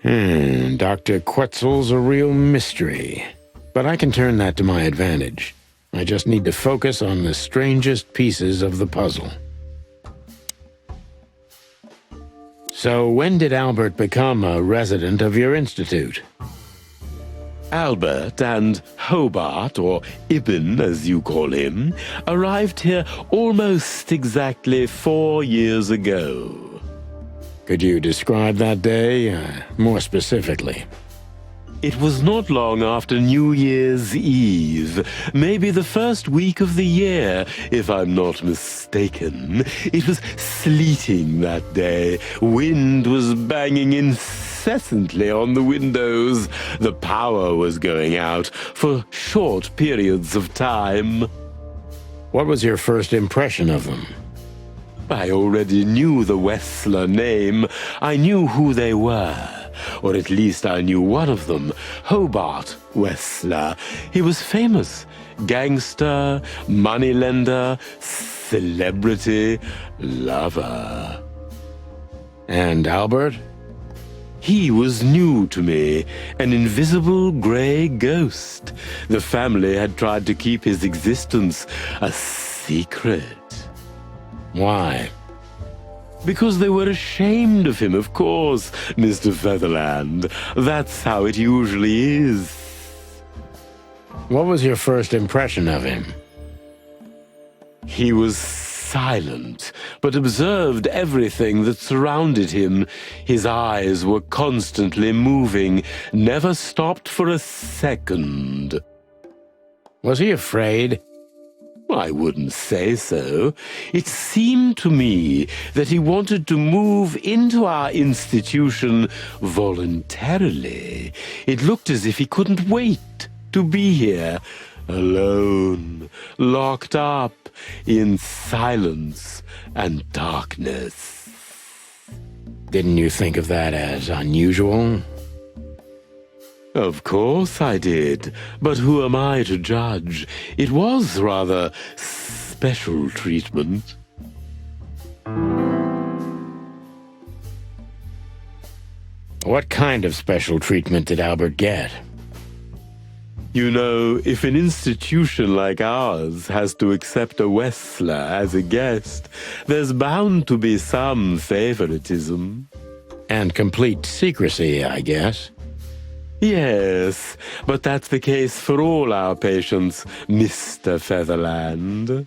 Dr. Quetzal's a real mystery. But I can turn that to my advantage. I just need to focus on the strangest pieces of the puzzle. So when did Albert become a resident of your institute? Albert and Hobart, or Ibn as you call him, arrived here almost exactly 4 years ago. Could you describe that day more specifically? It was not long after New Year's Eve, maybe the first week of the year, if I'm not mistaken. It was sleeting that day. Wind was banging incessantly on the windows. The power was going out for short periods of time. What was your first impression of them? I already knew the Wessler name. I knew who they were. Or at least I knew one of them, Hobart Wessler. He was famous. Gangster, moneylender, celebrity, lover. And Albert? He was new to me, an invisible gray ghost. The family had tried to keep his existence a secret. Why? Because they were ashamed of him, of course, Mr. Featherland. That's how it usually is. What was your first impression of him? He was silent, but observed everything that surrounded him. His eyes were constantly moving, never stopped for a second. Was he afraid? I wouldn't say so. It seemed to me that he wanted to move into our institution voluntarily. It looked as if he couldn't wait to be here, alone, locked up in silence and darkness. Didn't you think of that as unusual? Of course I did, but who am I to judge? It was rather special treatment. What kind of special treatment did Albert get? You know, if an institution like ours has to accept a Wessler as a guest, there's bound to be some favoritism. And complete secrecy, I guess. Yes, but that's the case for all our patients, Mr. Featherland.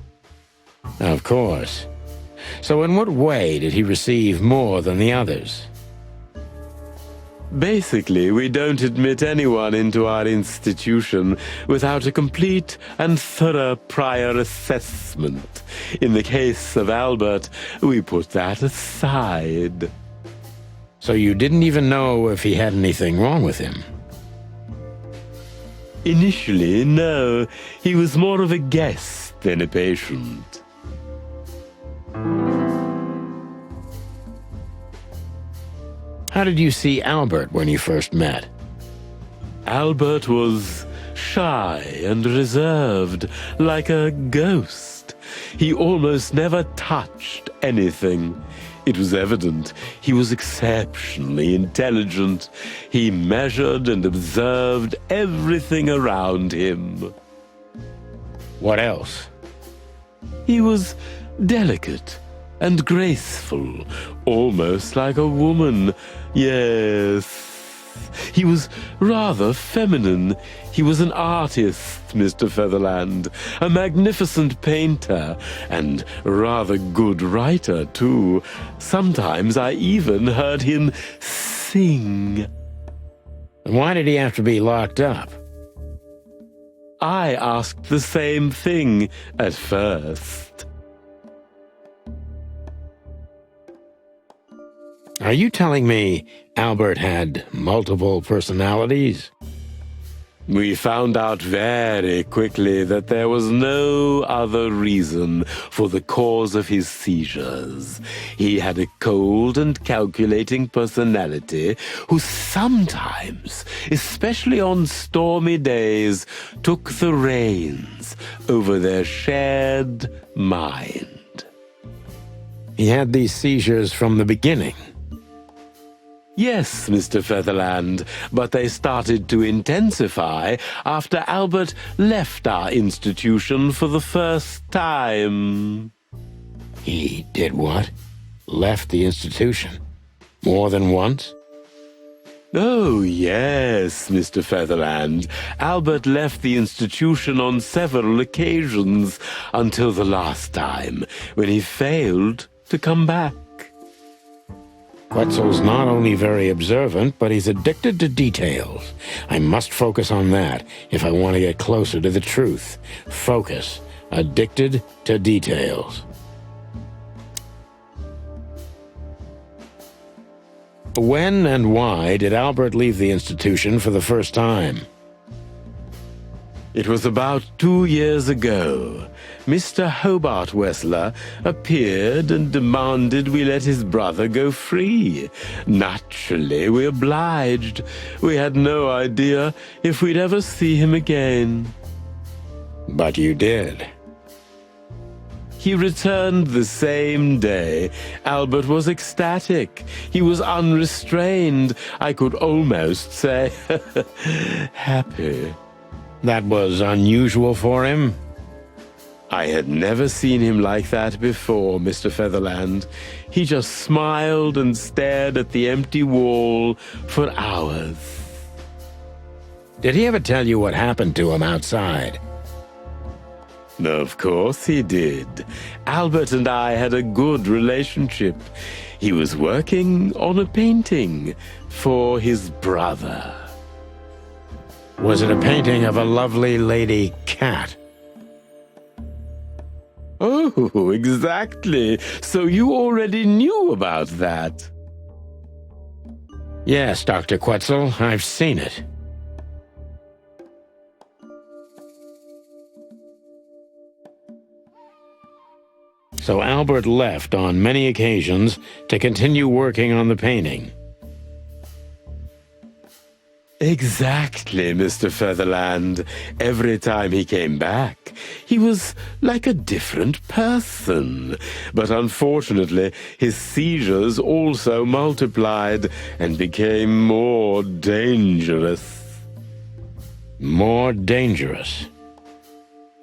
Of course. So in what way did he receive more than the others? Basically, we don't admit anyone into our institution without a complete and thorough prior assessment. In the case of Albert, we put that aside. So you didn't even know if he had anything wrong with him? Initially, no. He was more of a guest than a patient. How did you see Albert when you first met? Albert was shy and reserved, like a ghost. He almost never touched anything. It was evident he was exceptionally intelligent. He measured and observed everything around him. What else? He was delicate and graceful, almost like a woman. Yes, he was rather feminine. He was an artist, Mr. Featherland, a magnificent painter, and rather good writer, too. Sometimes I even heard him sing. Why did he have to be locked up? I asked the same thing at first. Are you telling me Albert had multiple personalities? We found out very quickly that there was no other reason for the cause of his seizures. He had a cold and calculating personality who sometimes, especially on stormy days, took the reins over their shared mind. He had these seizures from the beginning. Yes, Mr. Featherland, but they started to intensify after Albert left our institution for the first time. He did what? Left the institution? More than once? Oh, yes, Mr. Featherland. Albert left the institution on several occasions until the last time, when he failed to come back. Quetzal's not only very observant, but he's addicted to details. I must focus on that if I want to get closer to the truth. Focus. Addicted to details. When and why did Albert leave the institution for the first time? It was about 2 years ago. Mr. Hobart Wessler appeared and demanded we let his brother go free. Naturally, we obliged. We had no idea if we'd ever see him again. But you did. He returned the same day. Albert was ecstatic. He was unrestrained. I could almost say happy. That was unusual for him? I had never seen him like that before, Mr. Featherland. He just smiled and stared at the empty wall for hours. Did he ever tell you what happened to him outside? Of course he did. Albert and I had a good relationship. He was working on a painting for his brother. Was it a painting of a lovely lady cat? Oh, exactly. So you already knew about that. Yes, Dr. Quetzal, I've seen it. So Albert left on many occasions to continue working on the painting. Exactly, Mr. Featherland. Every time he came back, he was like a different person. But unfortunately, his seizures also multiplied and became more dangerous. More dangerous?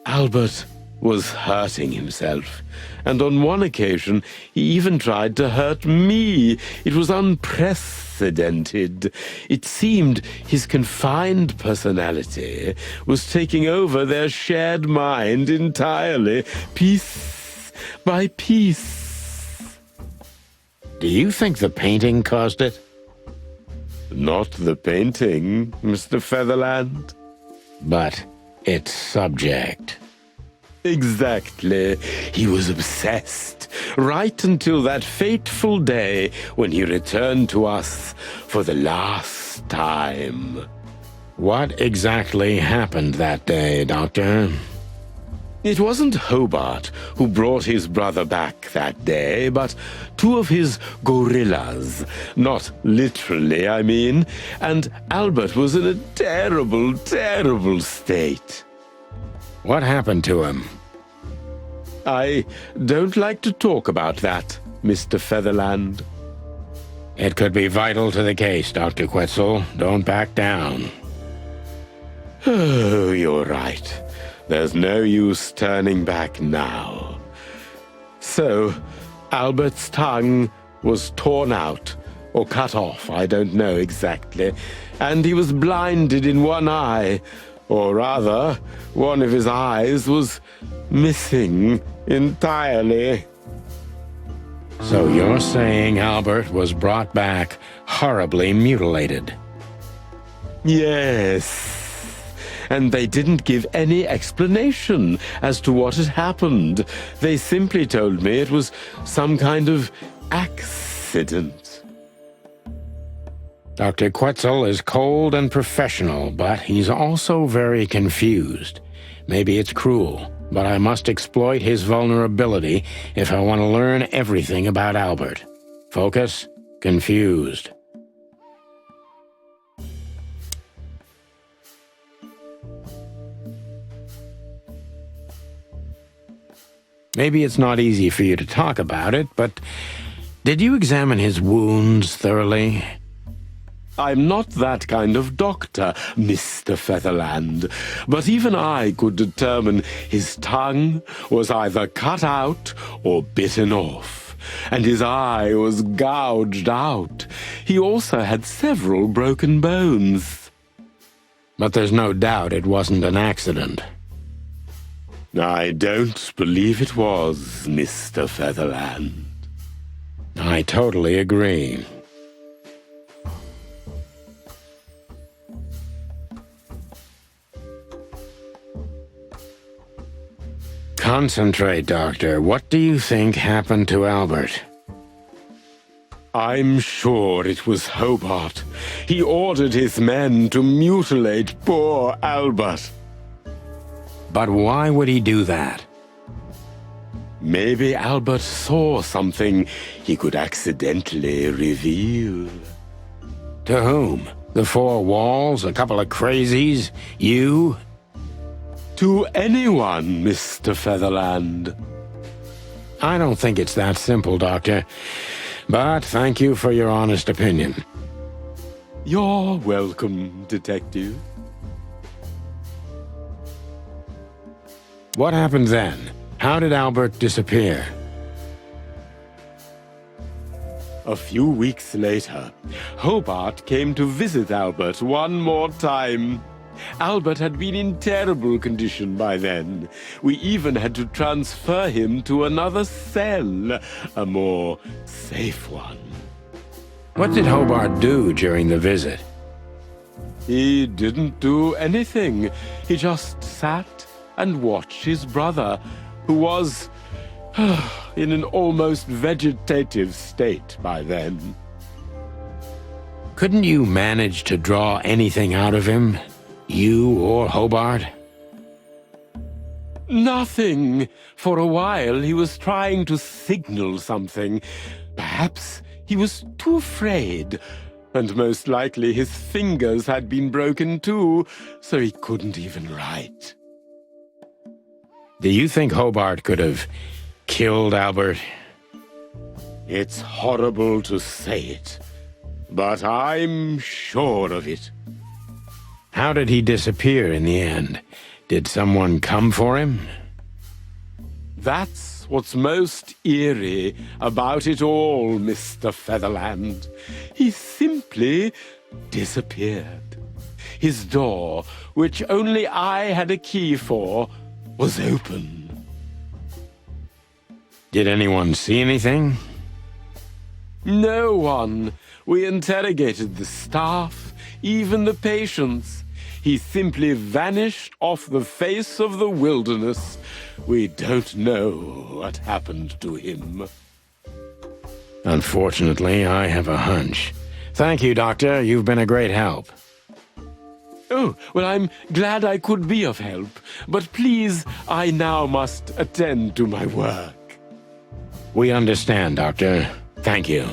Albert was hurting himself, and on one occasion he even tried to hurt me. It was unprecedented. It seemed his confined personality was taking over their shared mind entirely, piece by piece. Do you think the painting caused it? Not the painting, Mr. Featherland. But its subject. Exactly. He was obsessed, right until that fateful day when he returned to us for the last time. What exactly happened that day, Doctor? It wasn't Hobart who brought his brother back that day, but two of his gorillas. Not literally, I mean. And Albert was in a terrible, terrible state. What happened to him? I don't like to talk about that, Mr. Featherland. It could be vital to the case, Dr. Quetzal. Don't back down. Oh, you're right. There's no use turning back now. So, Albert's tongue was torn out, or cut off, I don't know exactly, and he was blinded in one eye. Or rather, one of his eyes was missing entirely. So you're saying Albert was brought back horribly mutilated? Yes. And they didn't give any explanation as to what had happened. They simply told me it was some kind of accident. Dr. Quetzal is cold and professional, but he's also very confused. Maybe it's cruel, but I must exploit his vulnerability if I want to learn everything about Albert. Focus, confused. Maybe it's not easy for you to talk about it, but did you examine his wounds thoroughly? I'm not that kind of doctor, Mr. Featherland, but even I could determine his tongue was either cut out or bitten off, and his eye was gouged out. He also had several broken bones. But there's no doubt it wasn't an accident. I don't believe it was, Mr. Featherland. I totally agree. Concentrate, Doctor. What do you think happened to Albert? I'm sure it was Hobart. He ordered his men to mutilate poor Albert. But why would he do that? Maybe Albert saw something he could accidentally reveal. To whom? The four walls? A couple of crazies? You? To anyone, Mr. Featherland. I don't think it's that simple, Doctor. But thank you for your honest opinion. You're welcome, Detective. What happened then? How did Albert disappear? A few weeks later, Hobart came to visit Albert one more time. Albert had been in terrible condition by then. We even had to transfer him to another cell, a more safe one. What did Hobart do during the visit? He didn't do anything. He just sat and watched his brother, who was in an almost vegetative state by then. Couldn't you manage to draw anything out of him? You or Hobart? Nothing. For a while he was trying to signal something. Perhaps he was too afraid. And most likely his fingers had been broken too, so he couldn't even write. Do you think Hobart could have killed Albert? It's horrible to say it, but I'm sure of it. How did he disappear in the end? Did someone come for him? That's what's most eerie about it all, Mr. Featherland. He simply disappeared. His door, which only I had a key for, was open. Did anyone see anything? No one. We interrogated the staff, even the patients. He simply vanished off the face of the wilderness. We don't know what happened to him. Unfortunately, I have a hunch. Thank you, Doctor. You've been a great help. Oh, well, I'm glad I could be of help. But please, I now must attend to my work. We understand, Doctor. Thank you.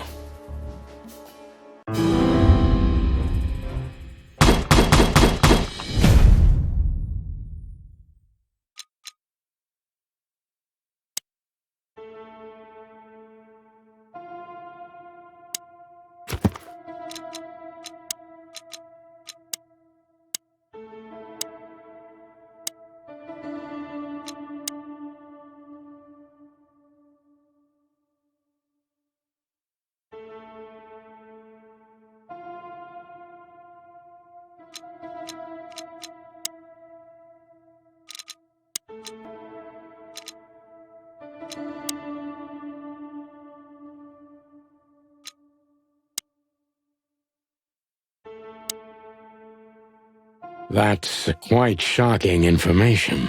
That's quite shocking information.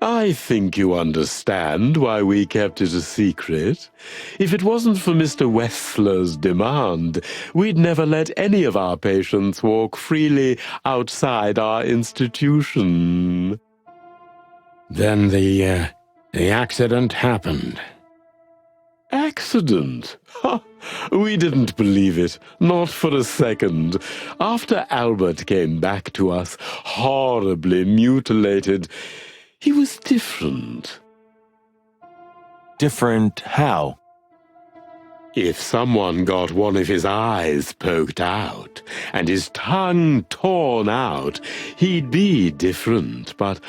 I think you understand why we kept it a secret. If it wasn't for Mr. Wessler's demand, we'd never let any of our patients walk freely outside our institution. Then the accident happened. Accident? Ha! We didn't believe it, not for a second. After Albert came back to us, horribly mutilated, he was different. Different how? If someone got one of his eyes poked out and his tongue torn out, he'd be different, but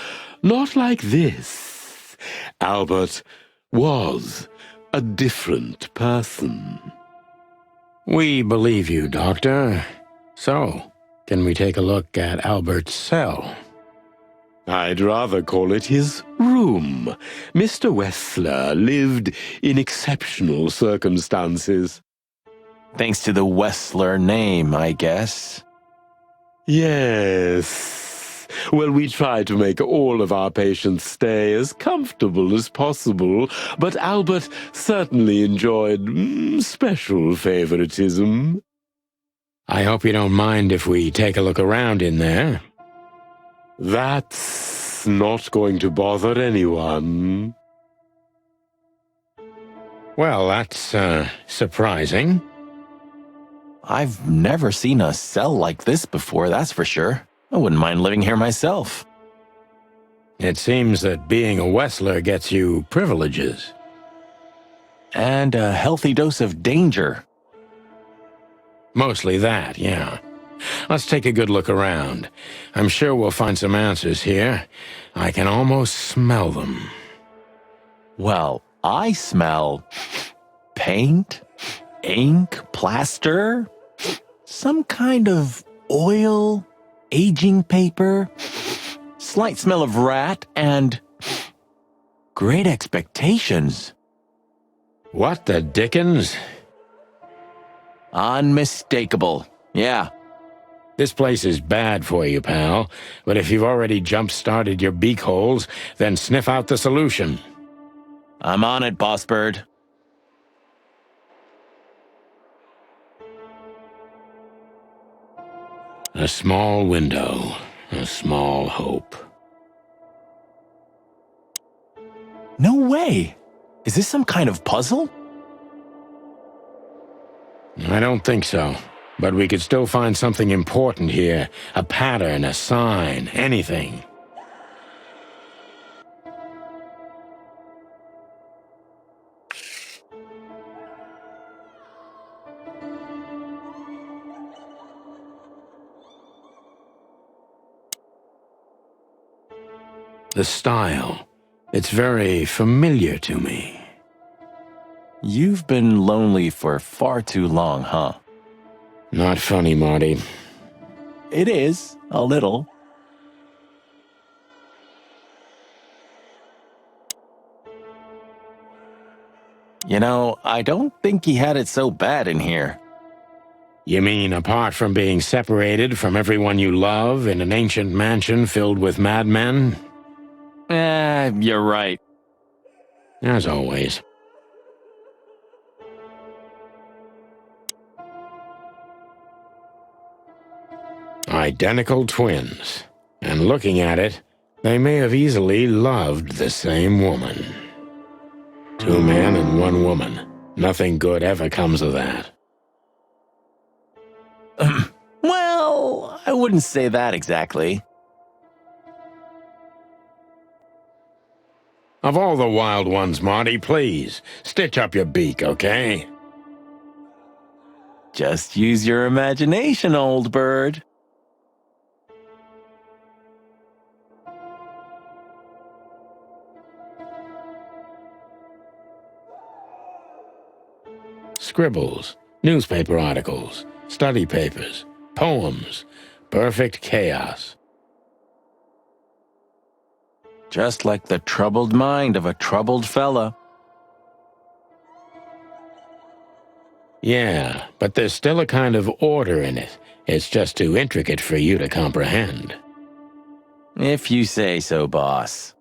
not like this. Albert was a different person. We believe you, Doctor. So, can we take a look at Albert's cell? I'd rather call it his room. Mr. Wessler lived in exceptional circumstances. Thanks to the Wessler name, I guess. Yes. Well, we try to make all of our patients stay as comfortable as possible, but Albert certainly enjoyed special favoritism. I hope you don't mind if we take a look around in there. That's not going to bother anyone. Well, that's, surprising. I've never seen a cell like this before, that's for sure. I wouldn't mind living here myself. It seems that being a Wessler gets you privileges. And a healthy dose of danger. Mostly that, yeah. Let's take a good look around. I'm sure we'll find some answers here. I can almost smell them. Well, I smell paint, ink, plaster, some kind of oil, aging paper, slight smell of rat, and great expectations. What the dickens? Unmistakable, yeah. This place is bad for you, pal. But if you've already jump-started your beak holes, then sniff out the solution. I'm on it, Boss Bird. A small window, a small hope. No way! Is this some kind of puzzle? I don't think so. But we could still find something important here. A pattern, a sign, anything. The style. It's very familiar to me. You've been lonely for far too long, huh? Not funny, Marty. It is, a little. You know, I don't think he had it so bad in here. You mean apart from being separated from everyone you love in an ancient mansion filled with madmen? You're right. As always. Identical twins. And looking at it, they may have easily loved the same woman. 2 men and 1 woman. Nothing good ever comes of that. Well, I wouldn't say that exactly. Of all the wild ones, Marty, please, stitch up your beak, okay? Just use your imagination, old bird. Scribbles, newspaper articles, study papers, poems, perfect chaos. Just like the troubled mind of a troubled fella. Yeah, but there's still a kind of order in it. It's just too intricate for you to comprehend. If you say so, boss.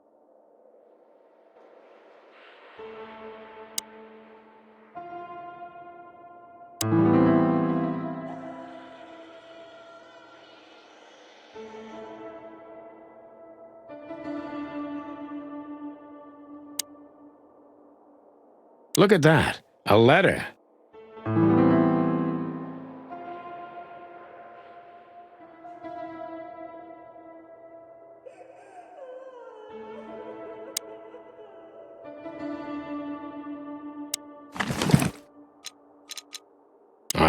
Look at that, a letter.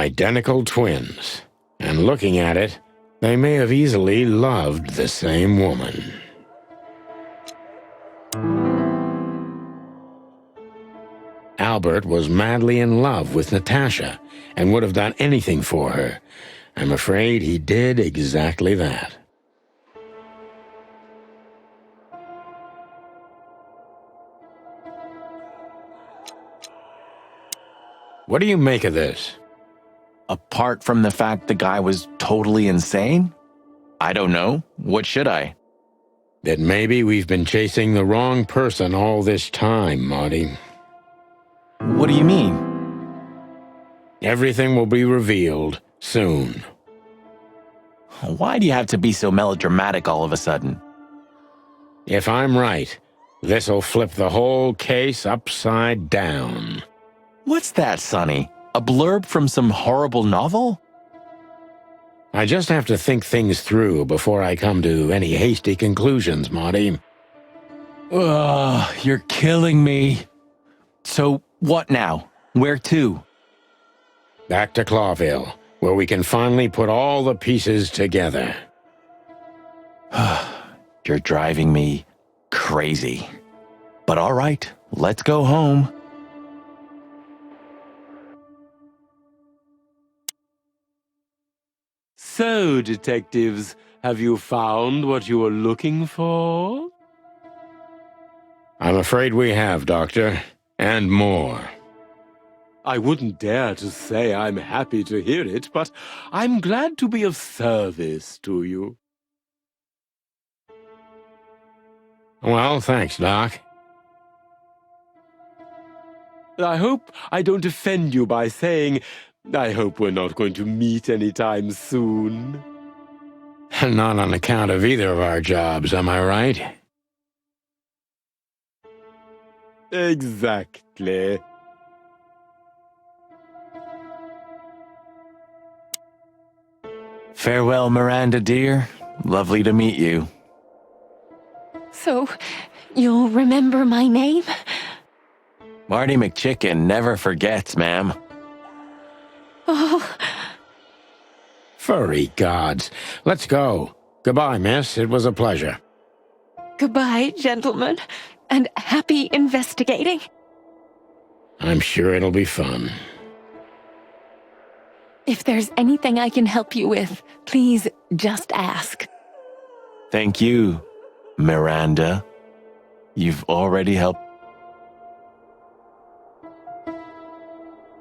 Identical twins. And looking at it, they may have easily loved the same woman. Albert was madly in love with Natasha and would have done anything for her. I'm afraid he did exactly that. What do you make of this? Apart from the fact the guy was totally insane? I don't know. What should I? That maybe we've been chasing the wrong person all this time, Marty. What do you mean? Everything will be revealed soon. Why do you have to be so melodramatic all of a sudden? If I'm right, this'll flip the whole case upside down. What's that, Sonny? A blurb from some horrible novel? I just have to think things through before I come to any hasty conclusions, Marty. Ugh, you're killing me. So, what now? Where to? Back to Clawville, where we can finally put all the pieces together. You're driving me crazy. But all right, let's go home. So, detectives, have you found what you were looking for? I'm afraid we have, Doctor, and more. I wouldn't dare to say I'm happy to hear it, but I'm glad to be of service to you. Well, thanks, Doc. I hope I don't offend you by saying I hope we're not going to meet anytime soon. Not on account of either of our jobs, am I right? Exactly. Farewell, Miranda, dear. Lovely to meet you. So, you'll remember my name? Marty McChicken never forgets, ma'am. Oh, Furry gods. Let's go. Goodbye, miss. It was a pleasure. goodbye, gentlemen, and happy investigating. I'm sure it'll be fun. If there's anything I can help you with, please just ask. Thank you, Miranda. You've already helped